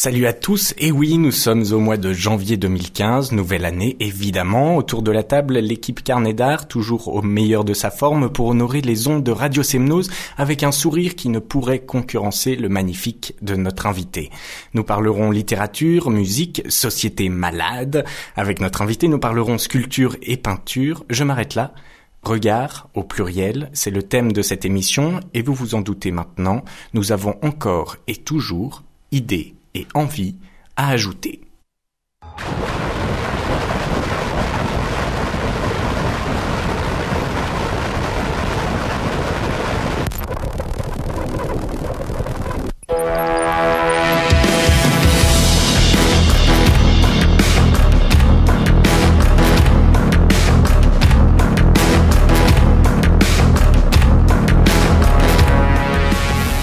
Salut à tous, et oui, nous sommes au mois de janvier 2015, nouvelle année évidemment. Autour de la table, l'équipe Carnet d'Art, toujours au meilleur de sa forme pour honorer les ondes de Radio Semnose avec un sourire qui ne pourrait concurrencer le magnifique de notre invité. Nous parlerons littérature, musique, société malade. Avec notre invité, nous parlerons sculpture et peinture. Je m'arrête là. Regard, au pluriel, c'est le thème de cette émission et vous vous en doutez maintenant, nous avons encore et toujours idées et envie à ajouter.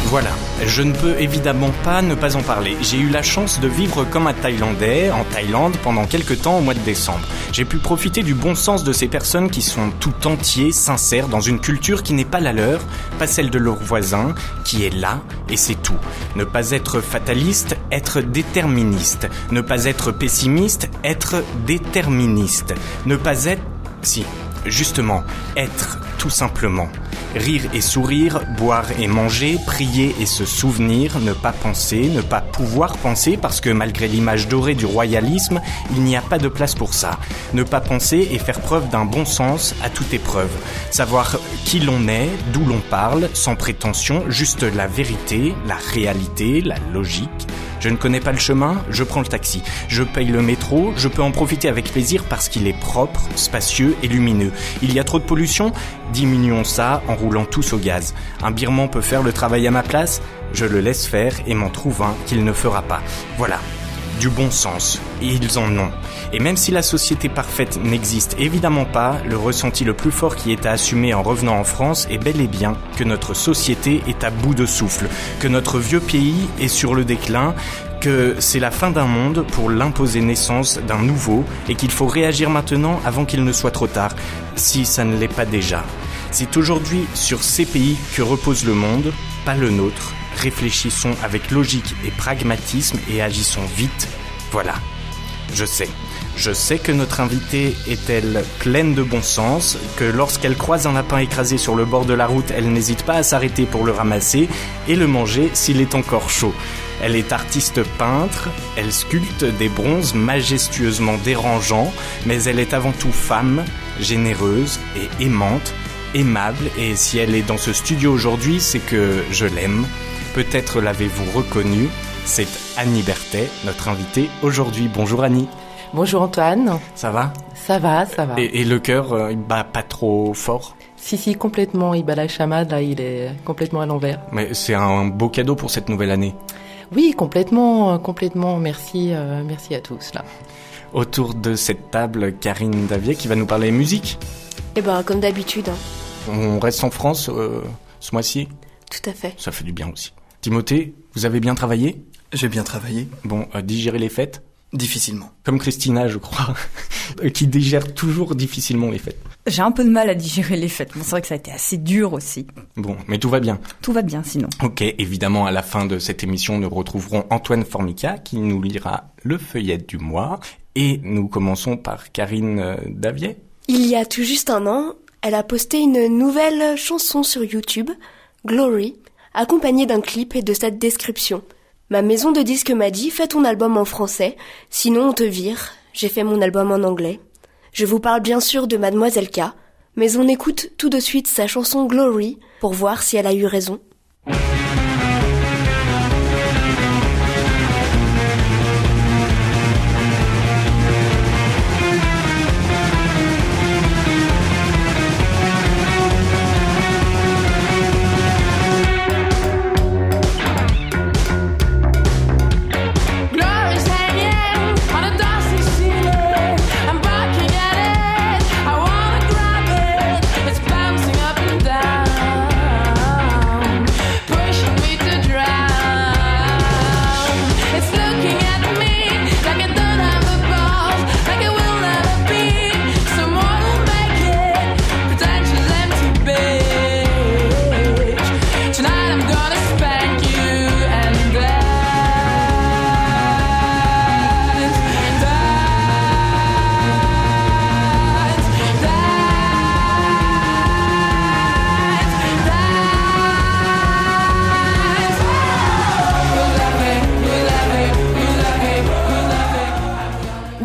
Voilà, je ne peux évidemment pas ne pas en parler. J'ai eu la chance de vivre comme un Thaïlandais en Thaïlande pendant quelques temps au mois de décembre. J'ai pu profiter du bon sens de ces personnes qui sont tout entiers, sincères, dans une culture qui n'est pas la leur, pas celle de leurs voisins, qui est là, et c'est tout. Ne pas être fataliste, être déterministe. Ne pas être pessimiste, être déterministe. Ne pas être... Si, justement, être, tout simplement. Rire et sourire, boire et manger, prier et se souvenir, ne pas penser, ne pas pouvoir penser parce que malgré l'image dorée du royalisme, il n'y a pas de place pour ça. Ne pas penser et faire preuve d'un bon sens à toute épreuve. Savoir qui l'on est, d'où l'on parle, sans prétention, juste la vérité, la réalité, la logique. Je ne connais pas le chemin, je prends le taxi. Je paye le métro, je peux en profiter avec plaisir parce qu'il est propre, spacieux et lumineux. Il y a trop de pollution ? Diminuons ça en roulant tous au gaz. Un birman peut faire le travail à ma place ? Je le laisse faire et m'en trouve un qu'il ne fera pas. Voilà, du bon sens. Et ils en ont. Et même si la société parfaite n'existe évidemment pas, le ressenti le plus fort qui est à assumer en revenant en France est bel et bien que notre société est à bout de souffle, que notre vieux pays est sur le déclin, que c'est la fin d'un monde pour l'imposer naissance d'un nouveau et qu'il faut réagir maintenant avant qu'il ne soit trop tard, si ça ne l'est pas déjà. C'est aujourd'hui sur ces pays que repose le monde, pas le nôtre. Réfléchissons avec logique et pragmatisme et agissons vite. Voilà. Je sais que notre invitée est-elle pleine de bon sens, que lorsqu'elle croise un lapin écrasé sur le bord de la route, elle n'hésite pas à s'arrêter pour le ramasser et le manger s'il est encore chaud. Elle est artiste peintre, elle sculpte des bronzes majestueusement dérangeants, mais elle est avant tout femme, généreuse et aimante, aimable, et si elle est dans ce studio aujourd'hui, c'est que je l'aime. Peut-être l'avez-vous reconnue, c'est Annie Berthet, notre invitée aujourd'hui. Bonjour Annie. Bonjour Antoine. Ça va ? Ça va. Et le cœur, il bat pas trop fort ? Si, complètement. Il bat la chamade, là, il est complètement à l'envers. Mais c'est un beau cadeau pour cette nouvelle année. Oui, complètement. Merci à tous, là. Autour de cette table, Karine Davier qui va nous parler musique. Eh ben, comme d'habitude. On reste en France ce mois-ci ? Tout à fait. Ça fait du bien aussi. Timothée, vous avez bien travaillé ? J'ai bien travaillé. Bon, digérer les fêtes ? Difficilement. Comme Christina, je crois, qui digère toujours difficilement les fêtes. J'ai un peu de mal à digérer les fêtes. Bon, c'est vrai que ça a été assez dur aussi. Bon, mais tout va bien. Tout va bien sinon. Ok, évidemment, à la fin de cette émission, nous retrouverons Antoine Formica qui nous lira le feuillet du mois. Et nous commençons par Karine Davier. Il y a tout juste un an, elle a posté une nouvelle chanson sur YouTube, Glory, accompagnée d'un clip et de cette description. Ma maison de disques m'a dit « Fais ton album en français, sinon on te vire. J'ai fait mon album en anglais. » Je vous parle bien sûr de Mademoiselle K, mais on écoute tout de suite sa chanson Glory pour voir si elle a eu raison. Bouncing up and down.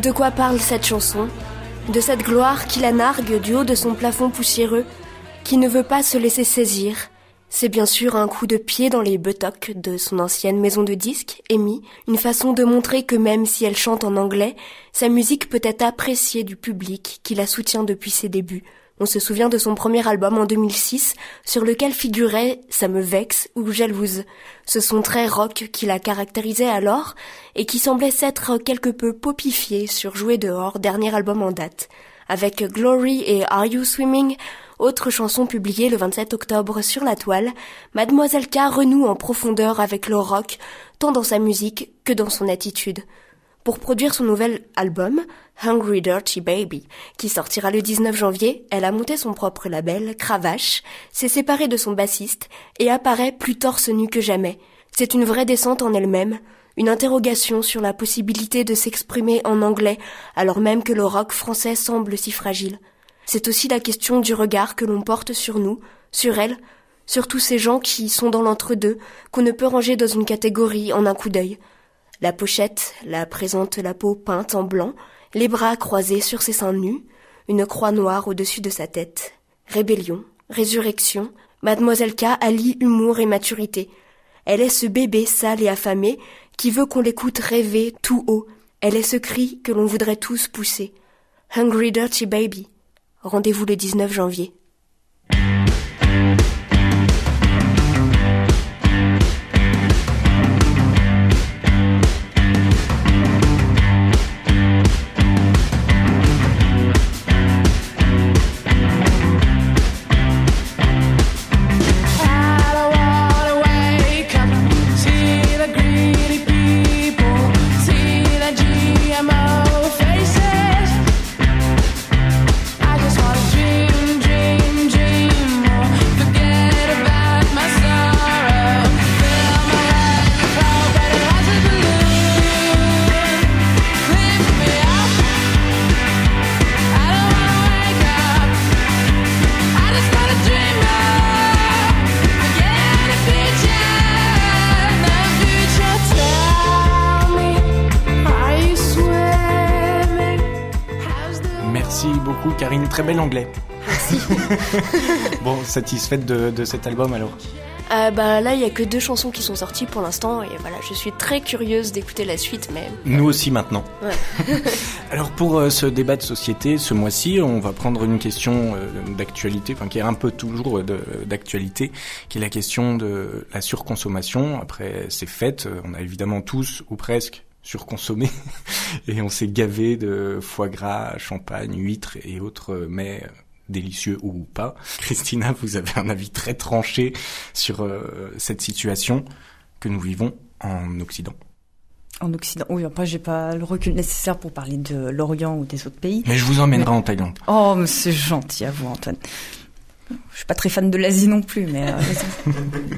De quoi parle cette chanson ? De cette gloire qui la nargue du haut de son plafond poussiéreux, qui ne veut pas se laisser saisir. C'est bien sûr un coup de pied dans les buttocks de son ancienne maison de disques, Amy, une façon de montrer que même si elle chante en anglais, sa musique peut être appréciée du public qui la soutient depuis ses débuts. On se souvient de son premier album en 2006, sur lequel figurait « Ça me vexe » ou « Jalouse ». Ce son très rock qui la caractérisait alors et qui semblait s'être quelque peu popifié sur Jouer dehors, dernier album en date. Avec Glory et Are You Swimming, autre chanson publiée le 27 octobre sur la toile, Mademoiselle K renoue en profondeur avec le rock, tant dans sa musique que dans son attitude. Pour produire son nouvel album, Hungry Dirty Baby, qui sortira le 19 janvier, elle a monté son propre label, Cravache, s'est séparée de son bassiste et apparaît plus torse nu que jamais. C'est une vraie descente en elle-même, une interrogation sur la possibilité de s'exprimer en anglais alors même que le rock français semble si fragile. C'est aussi la question du regard que l'on porte sur nous, sur elle, sur tous ces gens qui sont dans l'entre-deux, qu'on ne peut ranger dans une catégorie en un coup d'œil. La pochette la présente la peau peinte en blanc, les bras croisés sur ses seins nus, une croix noire au-dessus de sa tête. Rébellion, résurrection, Mademoiselle K allie humour et maturité. Elle est ce bébé sale et affamé qui veut qu'on l'écoute rêver tout haut. Elle est ce cri que l'on voudrait tous pousser. Hungry Dirty Baby. Rendez-vous le 19 janvier. Karine, très bel anglais. Merci. Bon, satisfaite de cet album alors ? Là, il y a que 2 chansons qui sont sorties pour l'instant et voilà, je suis très curieuse d'écouter la suite. Mais nous aussi maintenant. Ouais. Alors pour ce débat de société, ce mois-ci, on va prendre une question d'actualité, enfin qui est un peu toujours d'actualité, qui est la question de la surconsommation. Après ces fêtes, on a évidemment tous ou presque surconsommé et on s'est gavé de foie gras, champagne, huîtres et autres mets délicieux ou pas. Christina, vous avez un avis très tranché sur cette situation que nous vivons en Occident. En Occident, oui, après j'ai pas le recul nécessaire pour parler de l'Orient ou des autres pays. Mais je vous emmènerai en Thaïlande. Oh, mais c'est gentil à vous, Antoine. Je suis pas très fan de l'Asie non plus, mais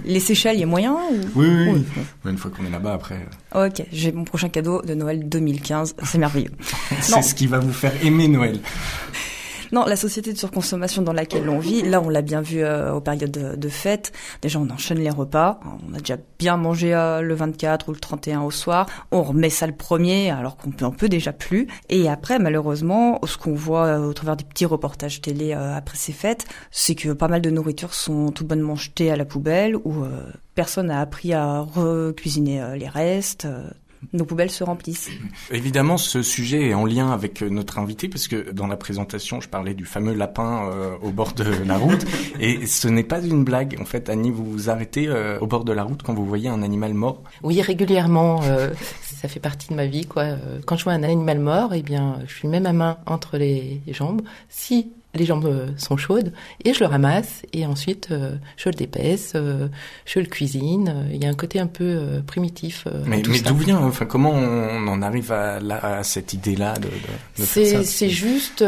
les Seychelles, il y a moyen ou... Oui. Une fois qu'on est là-bas, après... Ok, j'ai mon prochain cadeau de Noël 2015, c'est merveilleux. C'est ce qui va vous faire aimer Noël. Non, la société de surconsommation dans laquelle on vit, là on l'a bien vu aux périodes de fêtes. Déjà on enchaîne les repas, on a déjà bien mangé le 24 ou le 31 au soir, on remet ça le 1er alors qu'on peut déjà plus. Et après malheureusement, ce qu'on voit au travers des petits reportages télé après ces fêtes, c'est que pas mal de nourritures sont tout bonnement jetées à la poubelle ou personne n'a appris à recuisiner les restes. Nos poubelles se remplissent. Évidemment, ce sujet est en lien avec notre invité, parce que dans la présentation, je parlais du fameux lapin au bord de la route. Et ce n'est pas une blague. En fait, Annie, vous vous arrêtez au bord de la route quand vous voyez un animal mort ? Oui, régulièrement. Ça fait partie de ma vie, quoi. Quand je vois un animal mort, eh bien, je mets ma main entre les jambes. Si les jambes sont chaudes, et je le ramasse, et ensuite je le dépaisse, je le cuisine. Il y a un côté un peu primitif. Mais d'où vient, enfin, comment on en arrive à cette idée-là de faire ça ? C'est juste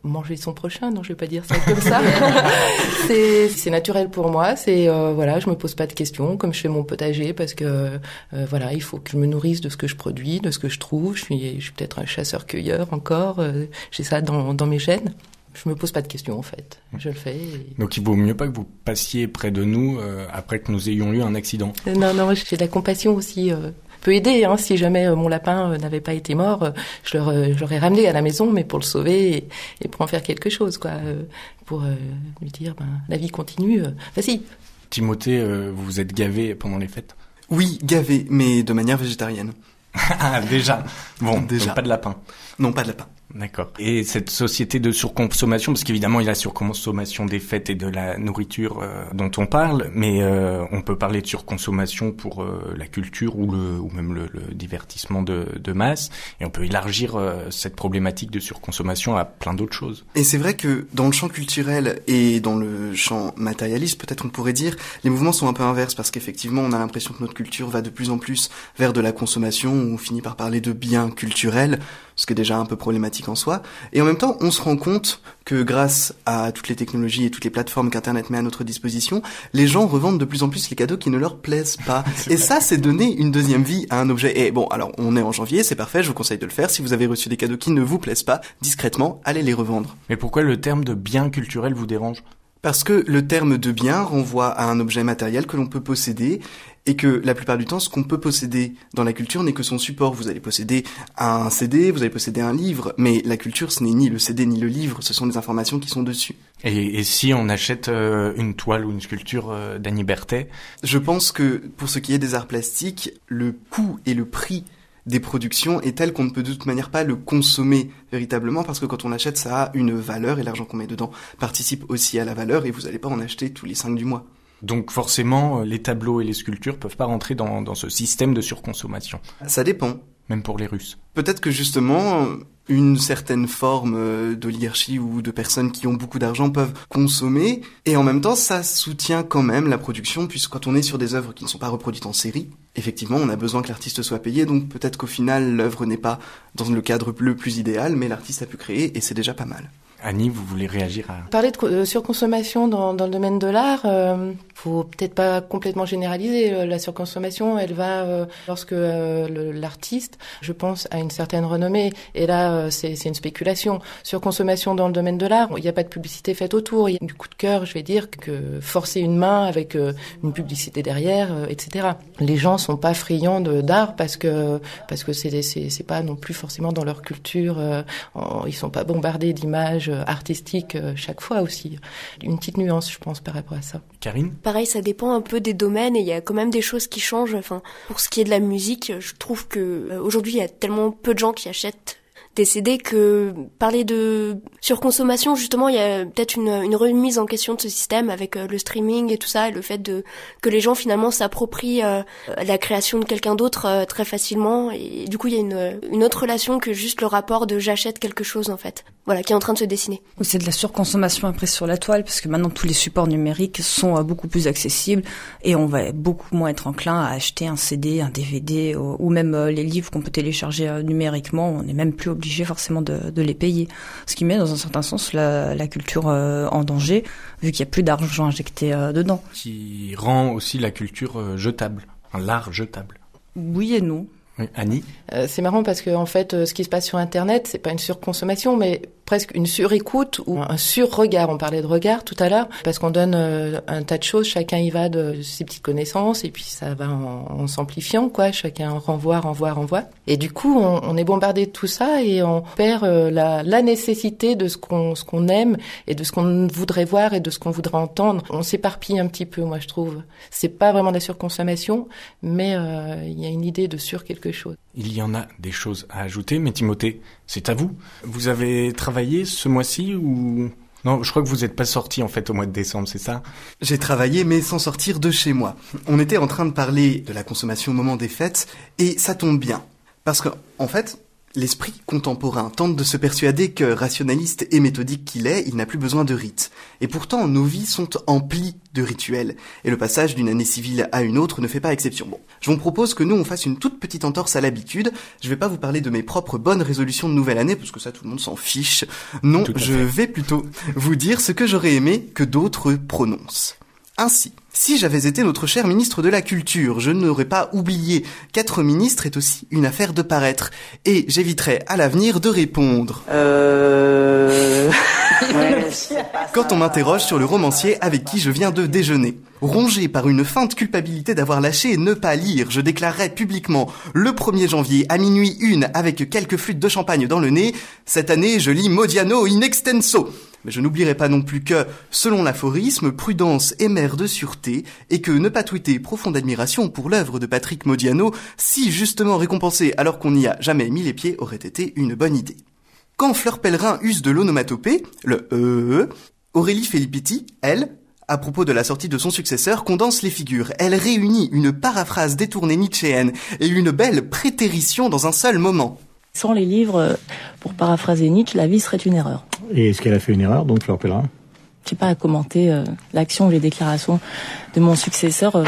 manger son prochain, non, je vais pas dire ça comme ça. c'est naturel pour moi. C'est voilà, je me pose pas de questions, comme je fais mon potager, parce que voilà, il faut que je me nourrisse de ce que je produis, de ce que je trouve. Je suis peut-être un chasseur-cueilleur encore. J'ai ça dans mes gènes. Je me pose pas de questions en fait. Je le fais. Donc il vaut mieux pas que vous passiez près de nous après que nous ayons eu un accident. Non, j'ai de la compassion aussi peux aider, hein, si jamais mon lapin n'avait pas été mort, je l'aurais ramené à la maison, mais pour le sauver et pour en faire quelque chose, quoi, pour lui dire, la vie continue, vas-y. Timothée, vous vous êtes gavé pendant les fêtes? Oui, gavé, mais de manière végétarienne. Ah, déjà. Bon, déjà. Donc pas de lapin. Non, pas de lapin. D'accord. Et cette société de surconsommation, parce qu'évidemment il y a la surconsommation des fêtes et de la nourriture dont on parle, mais on peut parler de surconsommation pour la culture ou même le divertissement de masse, et on peut élargir cette problématique de surconsommation à plein d'autres choses. Et c'est vrai que dans le champ culturel et dans le champ matérialiste, peut-être on pourrait dire, les mouvements sont un peu inverses, parce qu'effectivement on a l'impression que notre culture va de plus en plus vers de la consommation, où on finit par parler de biens culturels, ce qui est déjà un peu problématique en soi. Et en même temps, on se rend compte que grâce à toutes les technologies et toutes les plateformes qu'Internet met à notre disposition, les gens revendent de plus en plus les cadeaux qui ne leur plaisent pas. Et ça, c'est donner une deuxième vie à un objet. Et bon, alors, on est en janvier, c'est parfait, je vous conseille de le faire. Si vous avez reçu des cadeaux qui ne vous plaisent pas, discrètement, allez les revendre. Mais pourquoi le terme de bien culturel vous dérange ? Parce que le terme de bien renvoie à un objet matériel que l'on peut posséder, et que la plupart du temps, ce qu'on peut posséder dans la culture n'est que son support. Vous allez posséder un CD, vous allez posséder un livre, mais la culture, ce n'est ni le CD ni le livre, ce sont les informations qui sont dessus. Et si on achète une toile ou une sculpture d'Annie Berthet ? Je pense que, pour ce qui est des arts plastiques, le coût et le prix des productions est tel qu'on ne peut de toute manière pas le consommer véritablement, parce que quand on achète, ça a une valeur, et l'argent qu'on met dedans participe aussi à la valeur, et vous n'allez pas en acheter tous les 5 du mois. Donc forcément, les tableaux et les sculptures peuvent pas rentrer dans ce système de surconsommation. Ça dépend. Même pour les Russes. Peut-être que justement, une certaine forme d'oligarchie ou de personnes qui ont beaucoup d'argent peuvent consommer, et en même temps, ça soutient quand même la production, puisque quand on est sur des œuvres qui ne sont pas reproduites en série, effectivement, on a besoin que l'artiste soit payé, donc peut-être qu'au final, l'œuvre n'est pas dans le cadre le plus idéal, mais l'artiste a pu créer, et c'est déjà pas mal. Annie, vous voulez réagir à... Parler de surconsommation dans le domaine de l'art, faut peut-être pas complètement généraliser. La surconsommation, elle va lorsque l'artiste, je pense, a une certaine renommée. Et là, c'est une spéculation. Surconsommation dans le domaine de l'art, il n'y a pas de publicité faite autour. Il y a du coup de cœur, je vais dire, que forcer une main avec une publicité derrière, etc. Les gens sont pas friands d'art parce que c'est pas non plus forcément dans leur culture. Ils sont pas bombardés d'images artistique chaque fois aussi. Une petite nuance, je pense, par rapport à ça. Karine ? Pareil, ça dépend un peu des domaines et il y a quand même des choses qui changent. Enfin, pour ce qui est de la musique, je trouve que aujourd'hui il y a tellement peu de gens qui achètent des CD que parler de surconsommation, justement, il y a peut-être une remise en question de ce système avec le streaming et tout ça, et le fait que les gens finalement s'approprient la création de quelqu'un d'autre très facilement, et du coup il y a une autre relation que juste le rapport de j'achète quelque chose en fait, voilà, qui est en train de se dessiner. C'est de la surconsommation après sur la toile, parce que maintenant tous les supports numériques sont beaucoup plus accessibles et on va beaucoup moins être enclin à acheter un CD, un DVD ou même les livres qu'on peut télécharger numériquement. On n'est même plus obligé forcément de les payer, ce qui met dans un certain sens la culture en danger, vu qu'il n'y a plus d'argent injecté dedans. Qui rend aussi la culture jetable, l'art jetable. Oui et non. Oui, Annie ? C'est marrant parce que en fait, ce qui se passe sur Internet, c'est pas une surconsommation, mais presque une surécoute ou un surregard. On parlait de regard tout à l'heure, parce qu'on donne un tas de choses, chacun y va de ses petites connaissances, et puis ça va en s'amplifiant, quoi. Chacun renvoie. Et du coup, on est bombardé de tout ça, et on perd la nécessité de ce qu'on aime, et de ce qu'on voudrait voir, et de ce qu'on voudrait entendre. On s'éparpille un petit peu, moi, je trouve. C'est pas vraiment de la surconsommation, mais il y a une idée de sur quelque chose. Il y en a des choses à ajouter, mais Timothée, c'est à vous. Vous avez travaillé ce mois-ci ou... Non, je crois que vous n'êtes pas sorti en fait au mois de décembre, c'est ça ? J'ai travaillé, mais sans sortir de chez moi. On était en train de parler de la consommation au moment des fêtes, et ça tombe bien. Parce que, en fait, l'esprit contemporain tente de se persuader que, rationaliste et méthodique qu'il est, il n'a plus besoin de rites. Et pourtant, nos vies sont emplies de rituels. Et le passage d'une année civile à une autre ne fait pas exception. Bon, je vous propose que nous, on fasse une toute petite entorse à l'habitude. Je vais pas vous parler de mes propres bonnes résolutions de nouvelle année, parce que ça, tout le monde s'en fiche. Non, je vais plutôt vous dire ce que j'aurais aimé que d'autres prononcent. Ainsi, si j'avais été notre cher ministre de la Culture, je n'aurais pas oublié qu'être ministre est aussi une affaire de paraître, et j'éviterais à l'avenir de répondre. Quand on m'interroge sur le romancier avec qui je viens de déjeuner. Rongé par une feinte culpabilité d'avoir lâché ne pas lire, je déclarerai publiquement le 1er janvier à minuit 1 avec quelques flûtes de champagne dans le nez, cette année je lis Modiano in extenso. Mais je n'oublierai pas non plus que, selon l'aphorisme, prudence est mère de sûreté, et que ne pas tweeter profonde admiration pour l'œuvre de Patrick Modiano, si justement récompensé alors qu'on n'y a jamais mis les pieds, aurait été une bonne idée. Quand Fleur Pellerin use de l'onomatopée, le Aurélie Felipetti, elle, à propos de la sortie de son successeur, condense les figures. Elle réunit une paraphrase détournée nietzschéenne et une belle prétérition dans un seul moment. Sans les livres, pour paraphraser Nietzsche, la vie serait une erreur. Et est-ce qu'elle a fait une erreur, donc, Fleur Pellerin ? Je n'ai pas à commenter l'action ou les déclarations de mon successeur.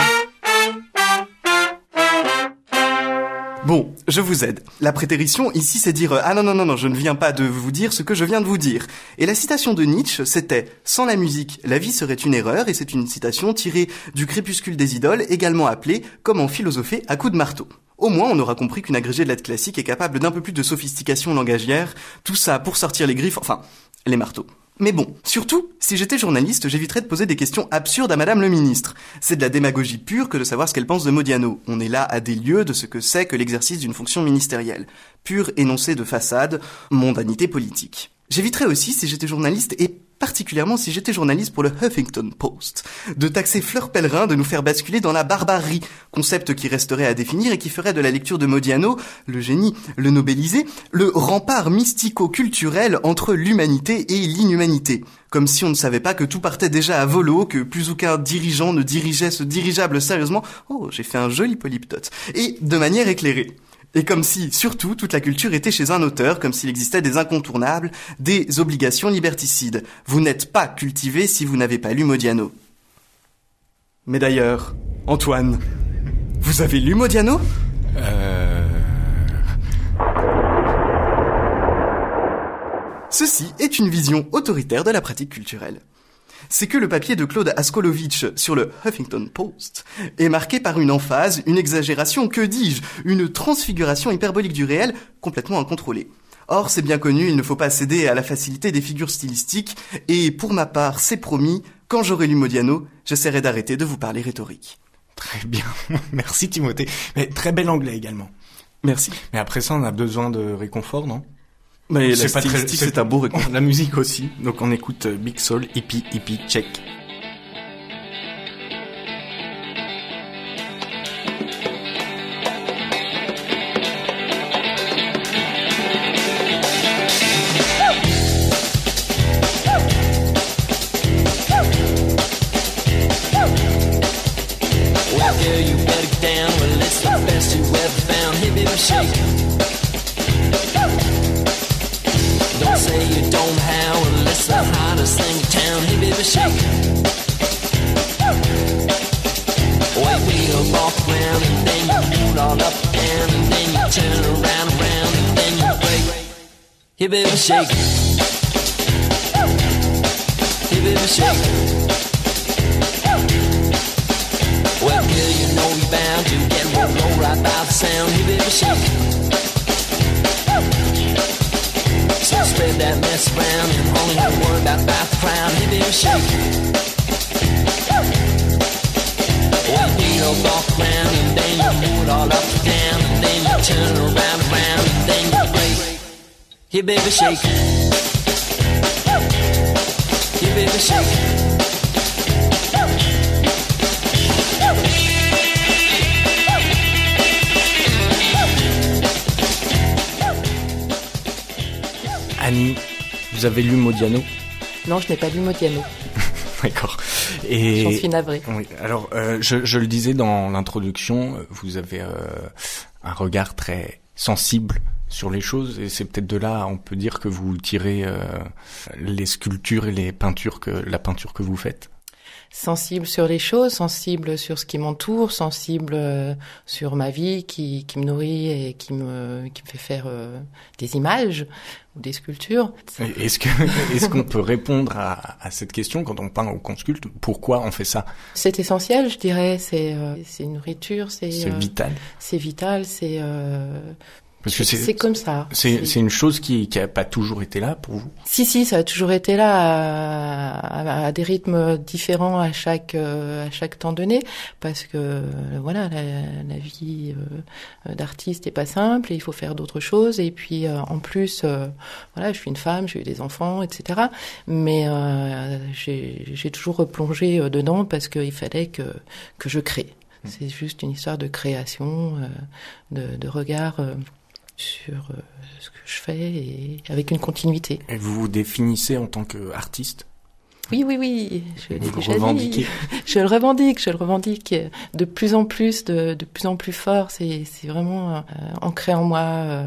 Bon, je vous aide. La prétérition, ici, c'est dire « Ah non, je ne viens pas de vous dire ce que je viens de vous dire ». Et la citation de Nietzsche, c'était « Sans la musique, la vie serait une erreur » et c'est une citation tirée du Crépuscule des idoles, également appelée « Comment philosopher à coups de marteau ». Au moins, on aura compris qu'une agrégée de lettres classiques est capable d'un peu plus de sophistication langagière, tout ça pour sortir les griffes, enfin, les marteaux. Mais bon, surtout, si j'étais journaliste, j'éviterais de poser des questions absurdes à Madame le Ministre. C'est de la démagogie pure que de savoir ce qu'elle pense de Modiano. On est là à des lieues de ce que c'est que l'exercice d'une fonction ministérielle. Pur énoncé de façade, mondanité politique. J'éviterais aussi, si j'étais journaliste, et particulièrement si j'étais journaliste pour le Huffington Post, de taxer Fleur Pellerin de nous faire basculer dans la barbarie, concept qui resterait à définir et qui ferait de la lecture de Modiano, le génie, le nobelisé, le rempart mystico-culturel entre l'humanité et l'inhumanité. Comme si on ne savait pas que tout partait déjà à volo, que plus aucun dirigeant ne dirigeait ce dirigeable sérieusement, oh, j'ai fait un joli polyptote, et de manière éclairée. Et comme si, surtout, toute la culture était chez un auteur, comme s'il existait des incontournables, des obligations liberticides. Vous n'êtes pas cultivé si vous n'avez pas lu Modiano. Mais d'ailleurs, Antoine, vous avez lu Modiano ? Ceci est une vision autoritaire de la pratique culturelle. C'est que le papier de Claude Askolovitch sur le Huffington Post est marqué par une emphase, une exagération, que dis-je, une transfiguration hyperbolique du réel complètement incontrôlée. Or, c'est bien connu, il ne faut pas céder à la facilité des figures stylistiques, et pour ma part, c'est promis, quand j'aurai lu Modiano, j'essaierai d'arrêter de vous parler rhétorique. Très bien, merci Timothée. Mais très bel anglais également. Merci. Mais après ça, on a besoin de réconfort, non ? Mais la stylistique, c'est un beau réconfort. La musique aussi. Donc on écoute Big Soul, Hippie, Hippie, check. Well, girl, you better get down. Well, it's the best you ever found. Hey, baby, shake. Don't say you don't have, well, it's the hottest thing in town. Hey, baby, shake. Well, we walk around and then you move all up and down and then you turn around and then you break. Hey, baby, shake. Hey, baby, shake. Well, girl, you know you're bound to get rolled right by the sound. Hey, baby, shake. So spread that mess around and only have to worry about the crowd. Hey, baby, shake. Well, you don't walk around and then you move it all up and down and then you turn around and then you break. Hey, baby, shake. Hey, baby, shake. Annie, vous avez lu Modiano ? Non, je n'ai pas lu Modiano. D'accord. Et j'en suis navrée. Oui. Alors, je le disais dans l'introduction, vous avez un regard très sensible sur les choses, et c'est peut-être de là, on peut dire que vous tirez les sculptures et la peinture que vous faites. Sensible sur les choses, sensible sur ce qui m'entoure, sensible sur ma vie qui me nourrit et qui me fait faire des images ou des sculptures. Est-ce qu'on peut répondre à cette question quand on peint ou qu'on sculpte ? Pourquoi on fait ça ? C'est essentiel, je dirais. C'est une nourriture. C'est vital. C'est vital. C'est Parce que c'est comme ça. C'est une chose qui a pas toujours été là pour vous. Si, ça a toujours été là à des rythmes différents à chaque temps donné, parce que voilà, la vie d'artiste est pas simple et il faut faire d'autres choses. Et puis en plus, voilà, je suis une femme, j'ai eu des enfants, etc. Mais j'ai toujours replongé dedans parce qu'il fallait que je crée. C'est juste une histoire de création, de regard sur ce que je fais et avec une continuité. Et vous vous définissez en tant qu'artiste ? Oui, je l'ai déjà revendiquez. dit. Je le revendique de plus en plus, de plus en plus fort. C'est vraiment ancré en moi.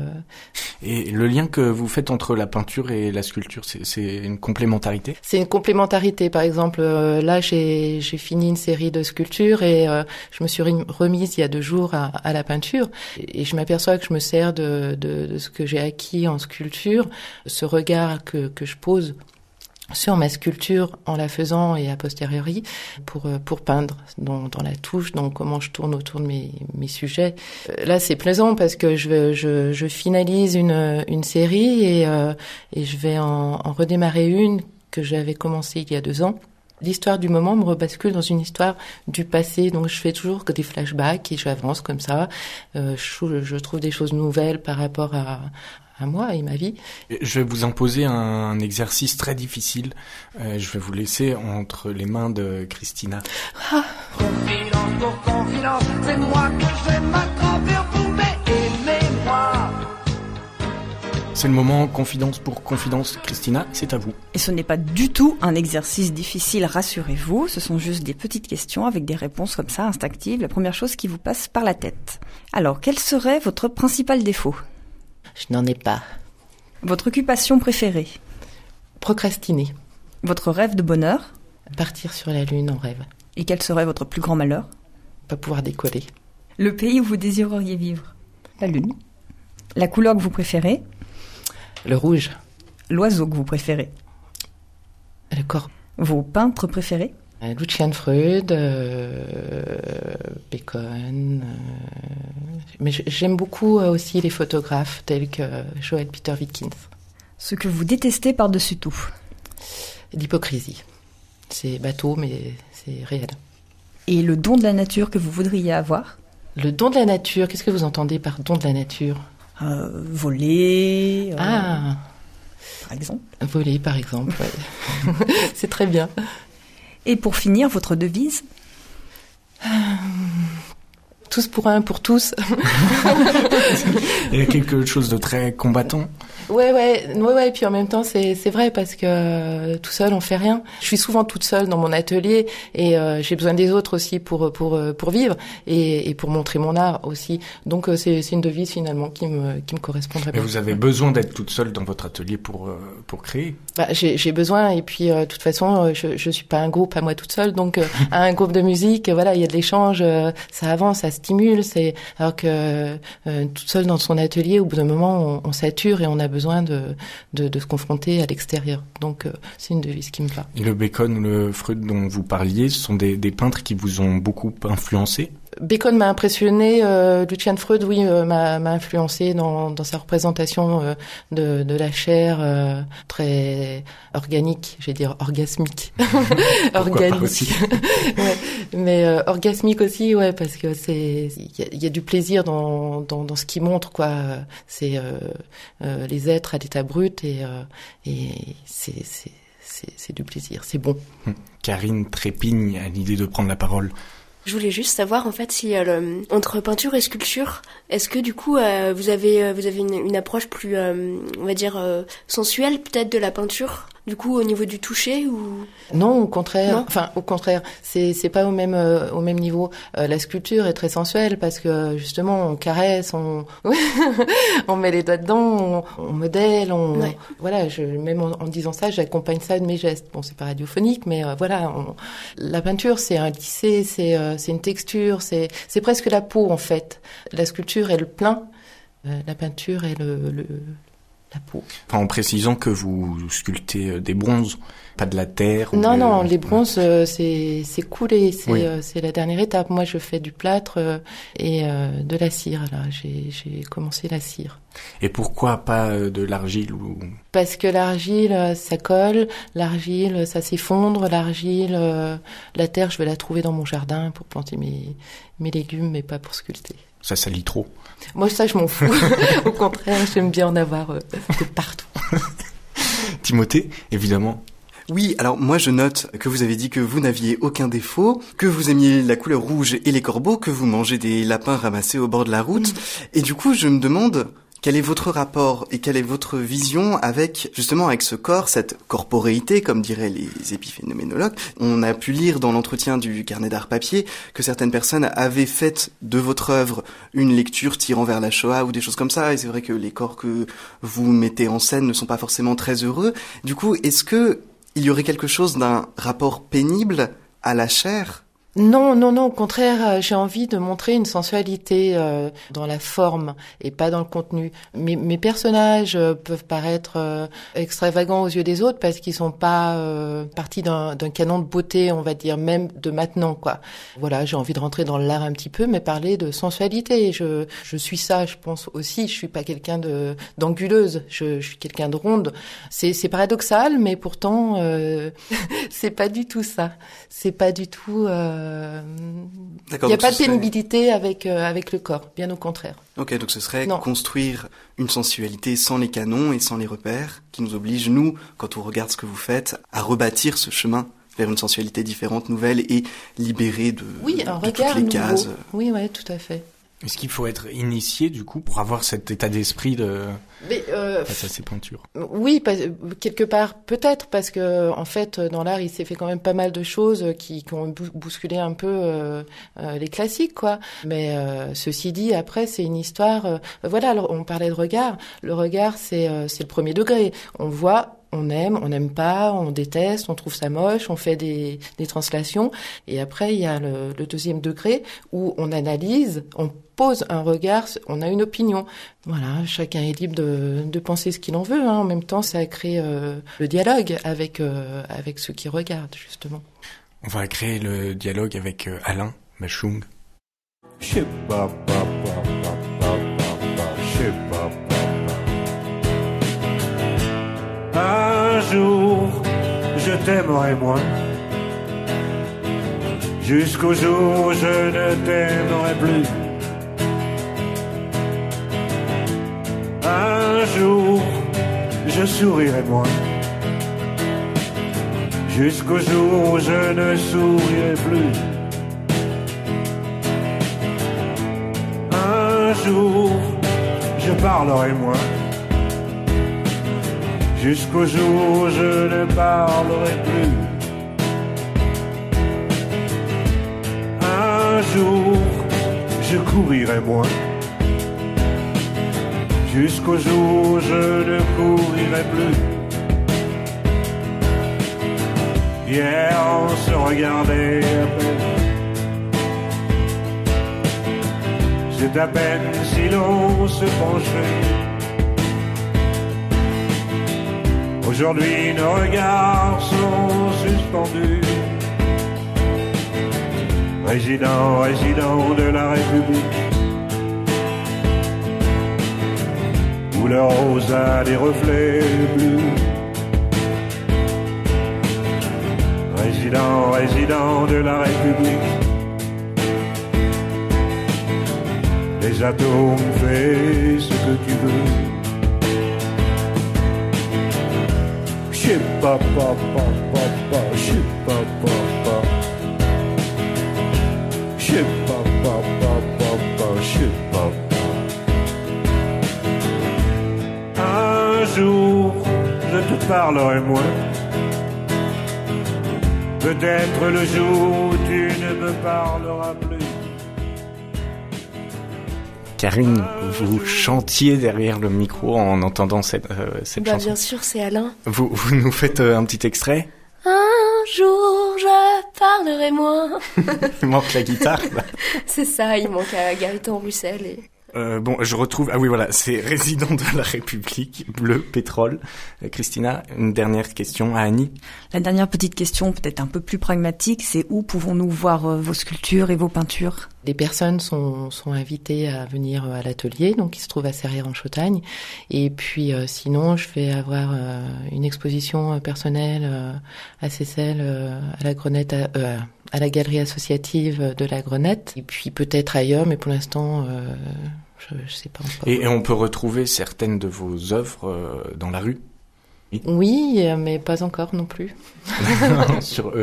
Et le lien que vous faites entre la peinture et la sculpture, c'est une complémentarité ? C'est une complémentarité. Par exemple, là, j'ai fini une série de sculptures et je me suis remise il y a 2 jours à la peinture. Et je m'aperçois que je me sers de ce que j'ai acquis en sculpture, ce regard que je pose sur ma sculpture en la faisant et a posteriori pour peindre dans la touche, donc comment je tourne autour de mes sujets. Là, c'est plaisant parce que je finalise une série et je vais en redémarrer une que j'avais commencée il y a 2 ans. L'histoire du moment me rebascule dans une histoire du passé, donc je fais toujours que des flashbacks et j'avance comme ça. Je trouve des choses nouvelles par rapport à moi et ma vie. Je vais vous imposer un exercice très difficile. Je vais vous laisser entre les mains de Christina. Ah. Confidence pour confidence, c'est moi que je vais m'attraper pour aimez-moi. C'est le moment confidence pour confidence. Christina, c'est à vous. Et ce n'est pas du tout un exercice difficile, rassurez-vous. Ce sont juste des petites questions avec des réponses comme ça, instinctives. La première chose qui vous passe par la tête. Alors, quel serait votre principal défaut ? Je n'en ai pas. Votre occupation préférée ? Procrastiner. Votre rêve de bonheur ? Partir sur la Lune en rêve. Et quel serait votre plus grand malheur ? Pas pouvoir décoller. Le pays où vous désireriez vivre ? La Lune. La couleur que vous préférez ? Le rouge. L'oiseau que vous préférez ? Le corps. Vos peintres préférés ? Lucian Freud, Bacon. Mais j'aime beaucoup aussi les photographes tels que Joël Peter Wittgens. Ce que vous détestez par-dessus tout ? L'hypocrisie. C'est bateau, mais c'est réel. Et le don de la nature que vous voudriez avoir ? Le don de la nature, qu'est-ce que vous entendez par don de la nature ? Voler. Par exemple. Voler, par exemple, ouais. C'est très bien. Et pour finir, votre devise ? Tous pour un, pour tous. Il y a quelque chose de très combattant. Ouais, et puis en même temps, c'est vrai parce que tout seul, on fait rien. Je suis souvent toute seule dans mon atelier et j'ai besoin des autres aussi pour vivre et pour montrer mon art aussi. Donc c'est une devise finalement qui me correspondrait bien. Mais vous avez besoin d'être toute seule dans votre atelier pour créer. J'ai besoin et puis de toute façon, je suis pas un groupe à moi toute seule. Donc un groupe de musique, voilà, il y a de l'échange, ça avance, ça stimule. Alors que toute seule dans son atelier, au bout d'un moment, on sature et on a besoin de se confronter à l'extérieur. Donc, c'est une devise qui me va. Et le Bacon ou le Freud dont vous parliez, ce sont des peintres qui vous ont beaucoup influencé ? Bacon m'a impressionné, Lucian Freud, oui, m'a influencé dans sa représentation de la chair très organique, j'allais dire orgasmique. Organique. Aussi. Ouais, mais orgasmique aussi, ouais, parce que il y a du plaisir dans ce qu'il montre, quoi. C'est les êtres à l'état brut et c'est du plaisir, c'est bon. Karine trépigne à l'idée de prendre la parole. Je voulais juste savoir en fait si entre peinture et sculpture, est-ce que du coup vous avez une approche plus on va dire sensuelle peut-être de la peinture du coup au niveau du toucher ou non, au contraire. Non. Enfin, au contraire, c'est pas au même niveau. La sculpture est très sensuelle parce que justement on caresse, on on met les doigts dedans, on modèle, ouais. Voilà. Même en disant ça, j'accompagne ça de mes gestes. Bon, c'est pas radiophonique, mais voilà. La peinture, c'est un lissé, c'est une texture, c'est presque la peau en fait. La sculpture est le plein, la peinture est la peau. Enfin, en précisant que vous sculptez des bronzes, pas de la terre. Non, les bronzes, c'est coulé, Oui. C'est la dernière étape. Moi, je fais du plâtre et de la cire. Là, j'ai commencé la cire. Et pourquoi pas de l'argile ou... Parce que l'argile, ça colle, l'argile, ça s'effondre, l'argile, la terre, je vais la trouver dans mon jardin pour planter mes légumes, mais pas pour sculpter. Ça salit trop. Moi, ça, je m'en fous. Au contraire, j'aime bien en avoir de partout. Timothée, évidemment. Oui, alors moi je note que vous avez dit que vous n'aviez aucun défaut, que vous aimiez la couleur rouge et les corbeaux, que vous mangez des lapins ramassés au bord de la route. Et du coup, je me demande quel est votre rapport et quelle est votre vision avec, justement, avec ce corps, cette corporéité, comme diraient les épiphénoménologues. On a pu lire dans l'entretien du carnet d'art papier que certaines personnes avaient fait de votre œuvre une lecture tirant vers la Shoah ou des choses comme ça. Et c'est vrai que les corps que vous mettez en scène ne sont pas forcément très heureux. Du coup, est-ce que il y aurait quelque chose d'un rapport pénible à la chair? Non, au contraire, j'ai envie de montrer une sensualité dans la forme et pas dans le contenu. Mes personnages peuvent paraître extravagants aux yeux des autres parce qu'ils sont pas partis d'un canon de beauté, on va dire, même de maintenant, quoi. Voilà, j'ai envie de rentrer dans l'art un petit peu, mais parler de sensualité. Je suis ça, je pense aussi. Je suis pas quelqu'un d'anguleuse. Je suis quelqu'un de ronde. C'est paradoxal, mais pourtant, c'est pas du tout ça. C'est pas du tout... Il n'y a pas de pénibilité avec le corps, bien au contraire. Ok, donc ce serait construire une sensualité sans les canons et sans les repères, qui nous oblige, nous, quand on regarde ce que vous faites, à rebâtir ce chemin vers une sensualité différente, nouvelle et libérée de toutes les cases. Oui, tout à fait. Est-ce qu'il faut être initié, du coup, pour avoir cet état d'esprit face à ces peintures? Oui, quelque part, peut-être, parce que, en fait, dans l'art, il s'est fait quand même pas mal de choses qui ont bousculé un peu les classiques, quoi. Mais ceci dit, après, c'est une histoire... voilà, alors, on parlait de regard. Le regard, c'est le premier degré. On voit... On aime, on n'aime pas, on déteste, on trouve ça moche, on fait des translations. Et après, il y a le deuxième degré où on analyse, on pose un regard, on a une opinion. Voilà, chacun est libre de penser ce qu'il en veut. En même temps, ça crée le dialogue avec ceux qui regardent, justement. On va créer le dialogue avec Alain Bachung. Un jour, je t'aimerai moins, jusqu'au jour où je ne t'aimerai plus. Un jour, je sourirai moins, jusqu'au jour où je ne sourirai plus. Un jour, je parlerai moins, jusqu'au jour où je ne parlerai plus. Un jour, je courirai moins, jusqu'au jour où je ne courirai plus. Hier, on se regardait à peine, c'est à peine si l'on se penchait. Aujourd'hui, nos regards sont suspendus. Résident de la République, où le rose a des reflets bleus. Résident de la République, les atomes, fais ce que tu veux. Un jour, je te parlerai moins. Peut-être le jour où tu ne me parleras plus. Karine, vous chantiez derrière le micro en entendant cette chanson. Bien sûr, c'est Alain. Vous nous faites un petit extrait? Un jour, je parlerai moins. Il manque la guitare. C'est ça, il manque à Gaëtan Roussel et Bon, je retrouve... Ah oui, voilà, c'est Résident de la République, bleu, pétrole. Christina, une dernière question à Annie. La dernière petite question, peut-être un peu plus pragmatique, c'est où pouvons-nous voir vos sculptures et vos peintures ? Les personnes sont invitées à venir à l'atelier, donc qui se trouve à Serrières-en-Chautagne. Et puis sinon, je vais avoir une exposition personnelle à Seyssel, à la Grenette, à la galerie associative de la Grenette. Et puis peut-être ailleurs, mais pour l'instant, je sais pas encore. Et on peut retrouver certaines de vos œuvres dans la rue ? Oui, mais pas encore non plus.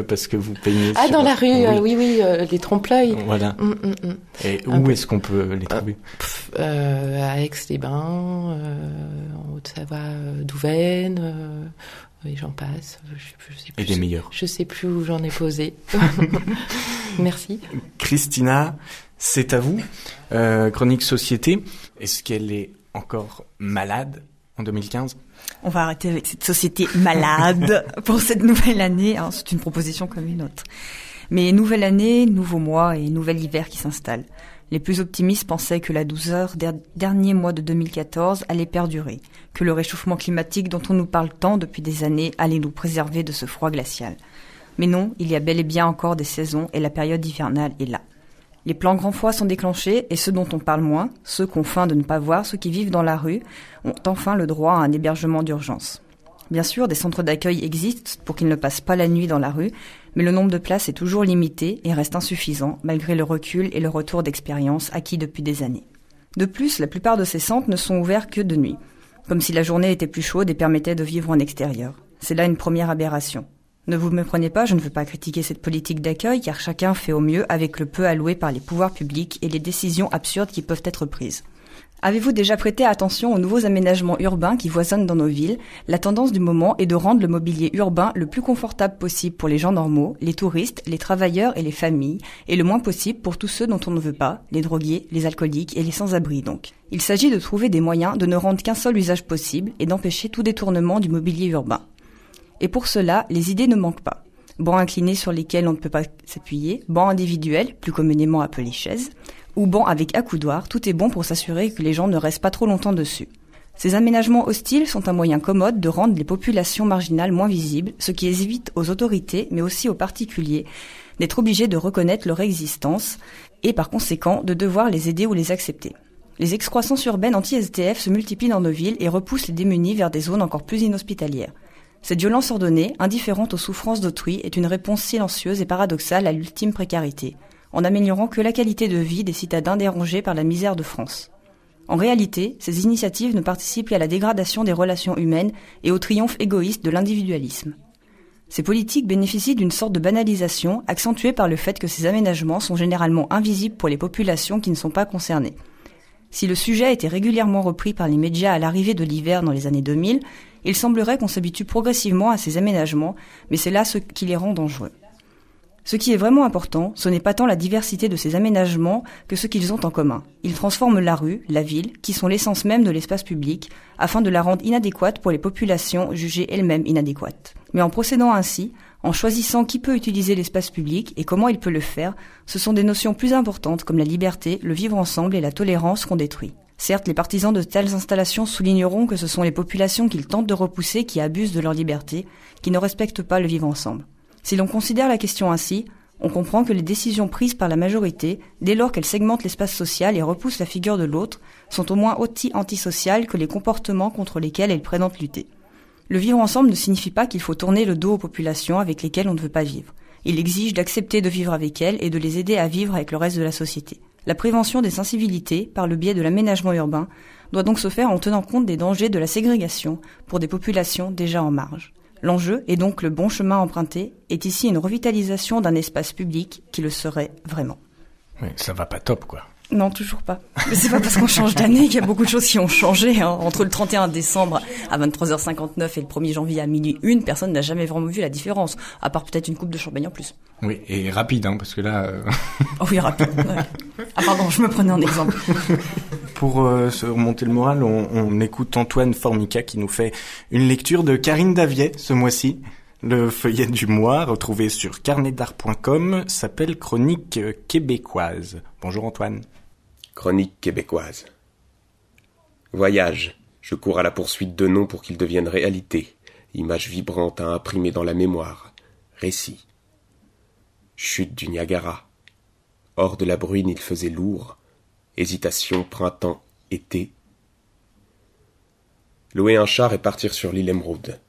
Parce que vous peignez sur... dans la rue, oui, les trompe-l'œil. Voilà. Et où est-ce qu'on peut les trouver ? À Aix-les-Bains, en Haute-Savoie, Douvaine, et j'en passe. Je sais plus, et des meilleurs. Je sais plus où j'en ai posé. Merci. Christina, c'est à vous. Chronique Société, est-ce qu'elle est encore malade en 2015 ? On va arrêter avec cette société malade pour cette nouvelle année. Hein, c'est une proposition comme une autre. Mais nouvelle année, nouveau mois et nouvel hiver qui s'installe. Les plus optimistes pensaient que la douceur des derniers mois de 2014 allait perdurer, que le réchauffement climatique dont on nous parle tant depuis des années allait nous préserver de ce froid glacial. Mais non, il y a bel et bien encore des saisons et la période hivernale est là. Les plans grand froid sont déclenchés et ceux dont on parle moins, ceux qu'on feint de ne pas voir, ceux qui vivent dans la rue, ont enfin le droit à un hébergement d'urgence. Bien sûr, des centres d'accueil existent pour qu'ils ne passent pas la nuit dans la rue, mais le nombre de places est toujours limité et reste insuffisant malgré le recul et le retour d'expérience acquis depuis des années. De plus, la plupart de ces centres ne sont ouverts que de nuit, comme si la journée était plus chaude et permettait de vivre en extérieur. C'est là une première aberration. Ne vous méprenez pas, je ne veux pas critiquer cette politique d'accueil car chacun fait au mieux avec le peu alloué par les pouvoirs publics et les décisions absurdes qui peuvent être prises. Avez-vous déjà prêté attention aux nouveaux aménagements urbains qui foisonnent dans nos villes ? La tendance du moment est de rendre le mobilier urbain le plus confortable possible pour les gens normaux, les touristes, les travailleurs et les familles, et le moins possible pour tous ceux dont on ne veut pas, les drogués, les alcooliques et les sans-abri donc. Il s'agit de trouver des moyens de ne rendre qu'un seul usage possible et d'empêcher tout détournement du mobilier urbain. Et pour cela, les idées ne manquent pas. Bancs inclinés sur lesquels on ne peut pas s'appuyer, bancs individuels, plus communément appelés chaises, ou bancs avec accoudoir, tout est bon pour s'assurer que les gens ne restent pas trop longtemps dessus. Ces aménagements hostiles sont un moyen commode de rendre les populations marginales moins visibles, ce qui évite aux autorités, mais aussi aux particuliers, d'être obligés de reconnaître leur existence et par conséquent de devoir les aider ou les accepter. Les excroissances urbaines anti-SDF se multiplient dans nos villes et repoussent les démunis vers des zones encore plus inhospitalières. Cette violence ordonnée, indifférente aux souffrances d'autrui, est une réponse silencieuse et paradoxale à l'ultime précarité, en n'améliorant que la qualité de vie des citadins dérangés par la misère de France. En réalité, ces initiatives ne participent qu'à la dégradation des relations humaines et au triomphe égoïste de l'individualisme. Ces politiques bénéficient d'une sorte de banalisation, accentuée par le fait que ces aménagements sont généralement invisibles pour les populations qui ne sont pas concernées. Si le sujet était régulièrement repris par les médias à l'arrivée de l'hiver dans les années 2000, il semblerait qu'on s'habitue progressivement à ces aménagements, mais c'est là ce qui les rend dangereux. Ce qui est vraiment important, ce n'est pas tant la diversité de ces aménagements que ce qu'ils ont en commun. Ils transforment la rue, la ville, qui sont l'essence même de l'espace public, afin de la rendre inadéquate pour les populations jugées elles-mêmes inadéquates. Mais en procédant ainsi, en choisissant qui peut utiliser l'espace public et comment il peut le faire, ce sont des notions plus importantes comme la liberté, le vivre ensemble et la tolérance qu'on détruit. Certes, les partisans de telles installations souligneront que ce sont les populations qu'ils tentent de repousser qui abusent de leur liberté, qui ne respectent pas le vivre ensemble. Si l'on considère la question ainsi, on comprend que les décisions prises par la majorité, dès lors qu'elles segmentent l'espace social et repoussent la figure de l'autre, sont au moins aussi antisociales que les comportements contre lesquels elles prétendent lutter. Le vivre ensemble ne signifie pas qu'il faut tourner le dos aux populations avec lesquelles on ne veut pas vivre. Il exige d'accepter de vivre avec elles et de les aider à vivre avec le reste de la société. La prévention des incivilités, par le biais de l'aménagement urbain, doit donc se faire en tenant compte des dangers de la ségrégation pour des populations déjà en marge. L'enjeu, et donc le bon chemin emprunté, est ici une revitalisation d'un espace public qui le serait vraiment. Oui, ça va pas top, quoi. Non, toujours pas. Mais c'est pas parce qu'on change d'année qu'il y a beaucoup de choses qui ont changé. Entre le 31 décembre à 23h59 et le 1er janvier à minuit 1, personne n'a jamais vraiment vu la différence, à part peut-être une coupe de champagne en plus. Oui, et rapide, parce que là... Oh oui, rapide. Ouais. Ah pardon, je me prenais en exemple. Pour se remonter le moral, on écoute Antoine Formica qui nous fait une lecture de Karine Daviet ce mois-ci. Le feuillet du mois, retrouvé sur carnetdart.com, s'appelle Chronique québécoise. Bonjour Antoine. Chronique québécoise. Voyage. Je cours à la poursuite de noms pour qu'ils deviennent réalité. Image vibrante à imprimer dans la mémoire. Récit. Chute du Niagara. Hors de la bruine, il faisait lourd. Hésitation, printemps, été. Louer un char et partir sur l'île Émeraude.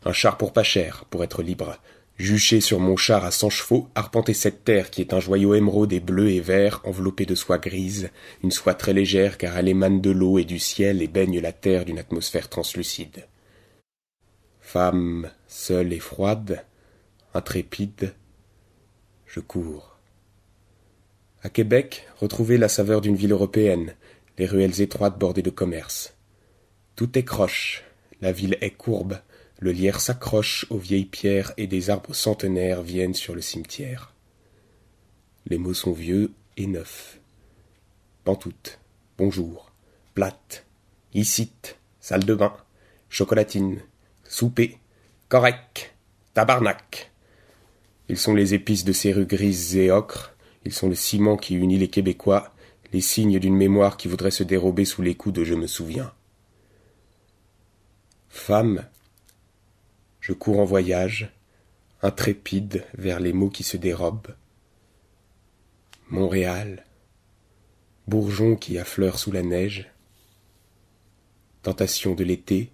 Un char pour pas cher, pour être libre. Jucher sur mon char à 100 chevaux, arpenter cette terre qui est un joyau émeraude et bleu et vert, enveloppé de soie grise, une soie très légère car elle émane de l'eau et du ciel et baigne la terre d'une atmosphère translucide. Femme, seule et froide, intrépide, je cours. À Québec, retrouver la saveur d'une ville européenne, les ruelles étroites bordées de commerce. Tout est croche, la ville est courbe, le lierre s'accroche aux vieilles pierres et des arbres centenaires viennent sur le cimetière. Les mots sont vieux et neufs. Pantoute, bonjour, plate, icite, salle de bain, chocolatine, souper, correct, tabarnak. Ils sont les épices de ces rues grises et ocres, ils sont le ciment qui unit les Québécois, les signes d'une mémoire qui voudrait se dérober sous les coups de je me souviens. Femme, je cours en voyage, intrépide vers les mots qui se dérobent. Montréal, bourgeon qui affleure sous la neige, tentation de l'été.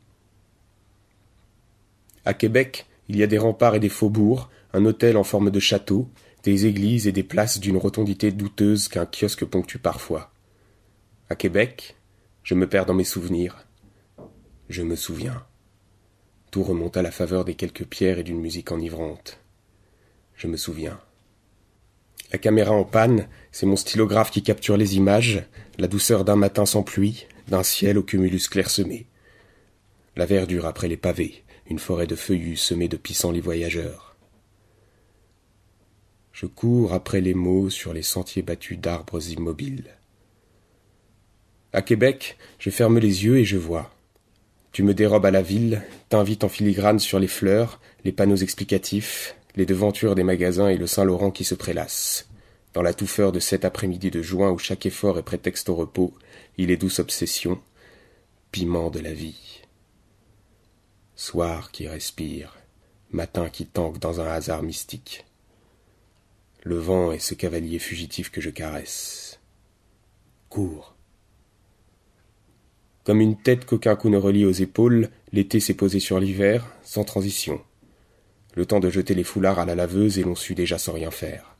À Québec, il y a des remparts et des faubourgs, un hôtel en forme de château, des églises et des places d'une rotondité douteuse qu'un kiosque ponctue parfois. À Québec, je me perds dans mes souvenirs. Je me souviens. Tout remonte à la faveur des quelques pierres et d'une musique enivrante. Je me souviens. La caméra en panne, c'est mon stylographe qui capture les images, la douceur d'un matin sans pluie, d'un ciel au cumulus clairsemé. La verdure après les pavés, une forêt de feuillus semée de pissenlits voyageurs. Je cours après les mots sur les sentiers battus d'arbres immobiles. À Québec, je ferme les yeux et je vois. Tu me dérobes à la ville, t'invites en filigrane sur les fleurs, les panneaux explicatifs, les devantures des magasins et le Saint-Laurent qui se prélasse. Dans la touffeur de cet après-midi de juin où chaque effort est prétexte au repos, il est douce obsession, piment de la vie. Soir qui respire, matin qui tangue dans un hasard mystique. Le vent est ce cavalier fugitif que je caresse. Cours. Comme une tête qu'aucun coup ne relie aux épaules, l'été s'est posé sur l'hiver, sans transition. Le temps de jeter les foulards à la laveuse et l'on sue déjà sans rien faire.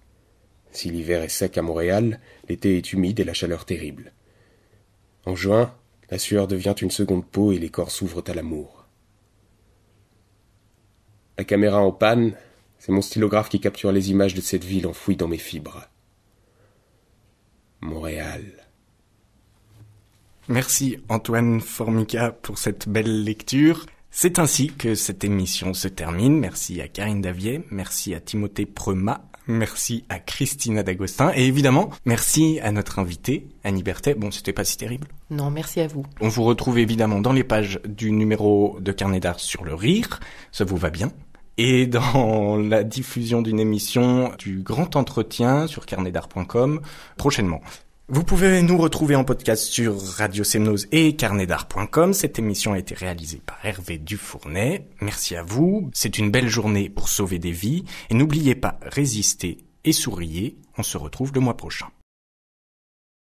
Si l'hiver est sec à Montréal, l'été est humide et la chaleur terrible. En juin, la sueur devient une seconde peau et les corps s'ouvrent à l'amour. La caméra en panne, c'est mon stylographe qui capture les images de cette ville enfouie dans mes fibres. Montréal. Merci Antoine Formica pour cette belle lecture. C'est ainsi que cette émission se termine. Merci à Karine Davier, merci à Timothée Premat, merci à Christina D'Agostin et évidemment, merci à notre invité, Annie Berthet. Bon, c'était pas si terrible. Non, merci à vous. On vous retrouve évidemment dans les pages du numéro de Carnet d'art sur le rire, ça vous va bien. Et dans la diffusion d'une émission du Grand Entretien sur carnetdart.com prochainement. Vous pouvez nous retrouver en podcast sur Radio Semnose et carnetdart.com. Cette émission a été réalisée par Hervé Dufournet. Merci à vous. C'est une belle journée pour sauver des vies. Et n'oubliez pas, résistez et souriez. On se retrouve le mois prochain.